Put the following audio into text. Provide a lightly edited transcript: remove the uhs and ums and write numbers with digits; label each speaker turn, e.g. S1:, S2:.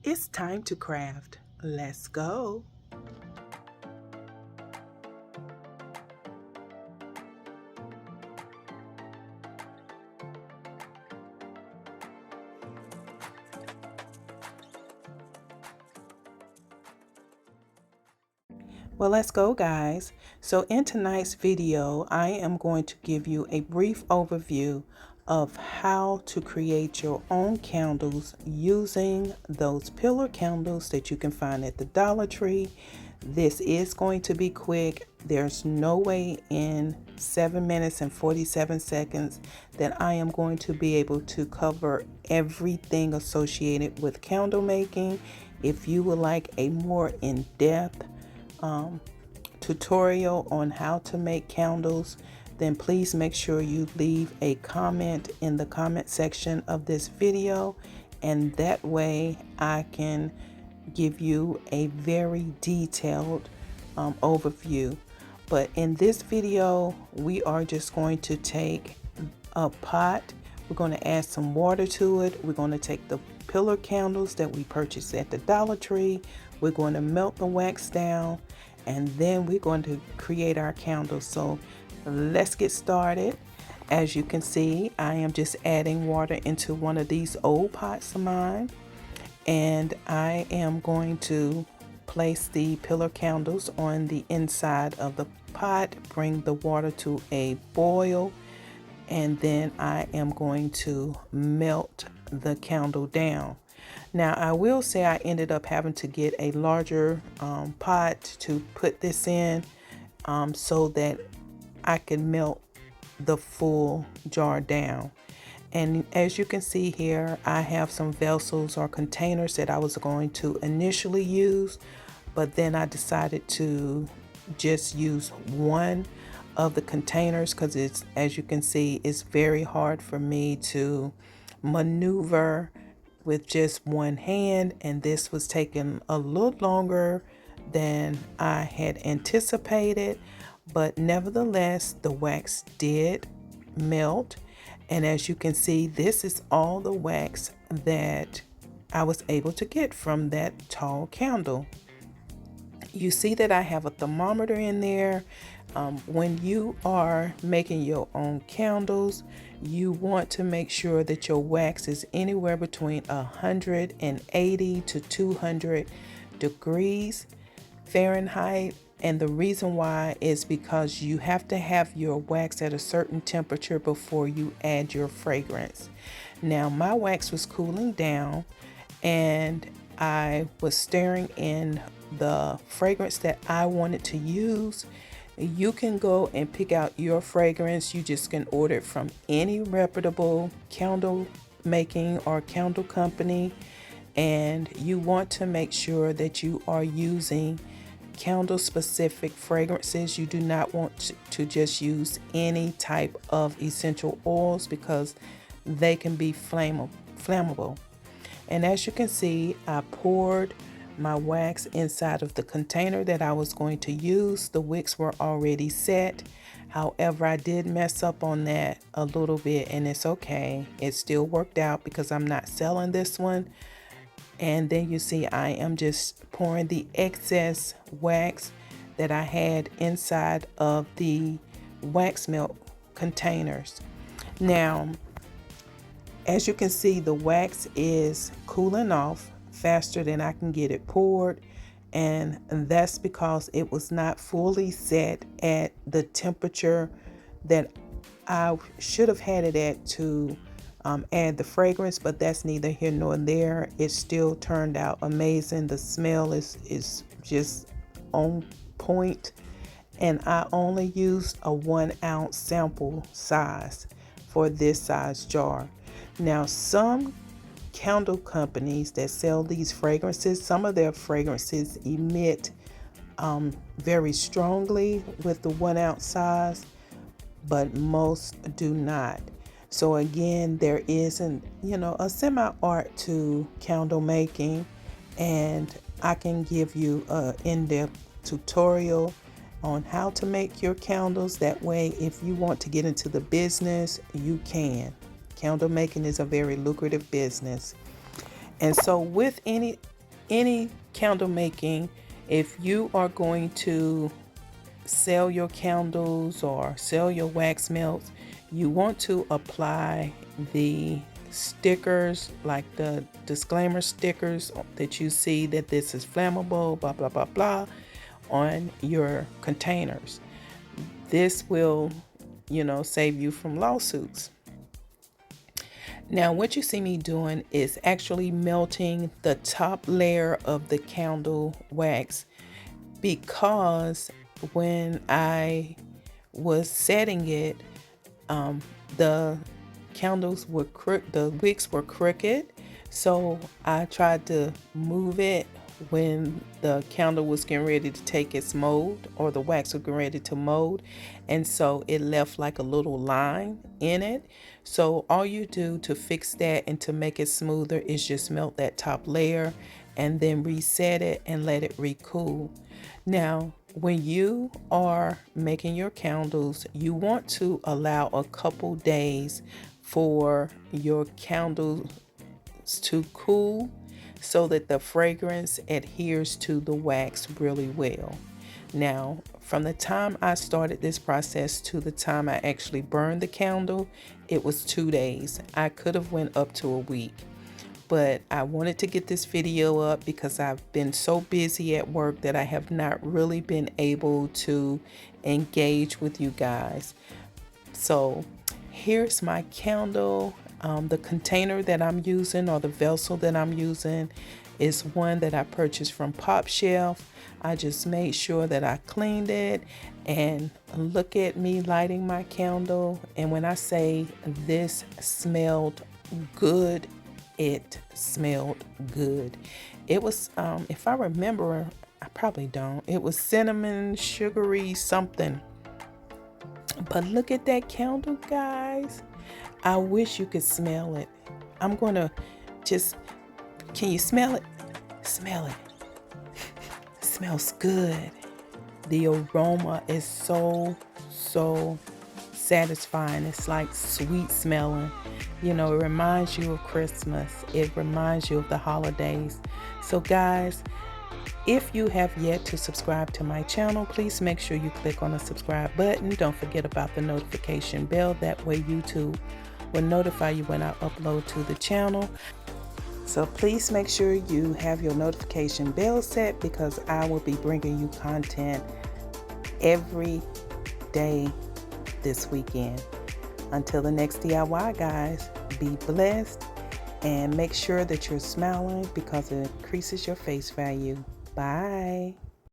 S1: It's time to craft. Let's go. Well, let's go, guys. So in tonight's video, I am going to give you a brief overview of how to create your own candles using those pillar candles that you can find at the Dollar Tree. This is going to be quick. There's no way in 7 minutes and 47 seconds that I am going to be able to cover everything associated with candle making. If you would like a more in-depth tutorial on how to make candles, then please make sure you leave a comment in the comment section of this video, and that way I can give you a very detailed overview. But in this video, we are just going to take a pot. We're going to add some water to it. We're going to take the pillar candles that we purchased at the Dollar Tree. We're going to melt the wax down, and then we're going to create our candles. So let's get started. As you can see, I am just adding water into one of these old pots of mine, and I am going to place the pillar candles on the inside of the pot, bring the water to a boil, and then I am going to melt the candle down. Now, I will say I ended up having to get a larger pot to put this in so that I can melt the full jar down. And as you can see here, I have some vessels or containers that I was going to initially use, but then I decided to just use one of the containers because it's, as you can see, it's very hard for me to maneuver with just one hand, and this was taking a little longer than I had anticipated, but nevertheless the wax did melt. And as you can see, this is all the wax that I was able to get from that tall candle. You see that I have a thermometer in there. When you are making your own candles, you want to make sure that your wax is anywhere between 180 to 200 degrees Fahrenheit. And the reason why is because you have to have your wax at a certain temperature before you add your fragrance. Now, my wax was cooling down, and I was stirring in the fragrance that I wanted to use. You can go and pick out your fragrance. You just can order it from any reputable candle making or candle company, and you want to make sure that you are using candle specific fragrances. You do not want to just use any type of essential oils because they can be flammable. And as you can see, I poured my wax inside of the container that I was going to use. The wicks were already set. However, I did mess up on that a little bit, and it's okay. It still worked out because I'm not selling this one. And then you see I am just pouring the excess wax that I had inside of the wax melt containers. Now, as you can see, the wax is cooling off faster than I can get it poured, and that's because it was not fully set at the temperature that I should have had it at to add the fragrance, but that's neither here nor there. It still turned out amazing. The smell is just on point, and I only used a 1 ounce sample size for this size jar. Now, some candle companies that sell these fragrances, some of their fragrances emit very strongly with the 1 ounce size, but most do not. So again, there is a semi-art to candle making, and I can give you an in-depth tutorial on how to make your candles. That way, if you want to get into the business, you can. Candle making is a very lucrative business. And so with any any candle making, if you are going to sell your candles or sell your wax melts, you want to apply the stickers, like the disclaimer stickers that you see that this is flammable, blah, blah, blah, blah, on your containers. This will, save you from lawsuits. Now, what you see me doing is actually melting the top layer of the candle wax, because when I was setting it, the candles were the wicks were crooked, so I tried to move it when the candle was getting ready to take its mold, or the wax was getting ready to mold, and so it left like a little line in it. So all you do to fix that and to make it smoother is just melt that top layer and then reset it and let it recool. Now, when you are making your candles, you want to allow a couple days for your candles to cool so that the fragrance adheres to the wax really well. Now, from the time I started this process to the time I actually burned the candle, it was 2 days. I could have went up to a week, but I wanted to get this video up because I've been so busy at work that I have not really been able to engage with you guys. So here's my candle. The container that I'm using, or the vessel that I'm using, is one that I purchased from Pop Shelf. I just made sure that I cleaned it, and look at me lighting my candle. And when I say this smelled good, it smelled good. It was, if I remember, I probably don't, it was cinnamon, sugary something. But look at that candle, guys. I wish you could smell it. I'm going to just, can you smell it? Smell it. It smells good. The aroma is so satisfying. It's like sweet smelling. It reminds you of Christmas. It reminds you of the holidays. So guys, if you have yet to subscribe to my channel, please make sure you click on the subscribe button. Don't forget about the notification bell. That way YouTube will notify you when I upload to the channel. So please make sure you have your notification bell set, because I will be bringing you content every day this weekend. Until the next DIY, guys, be blessed and make sure that you're smiling, because it increases your face value. Bye.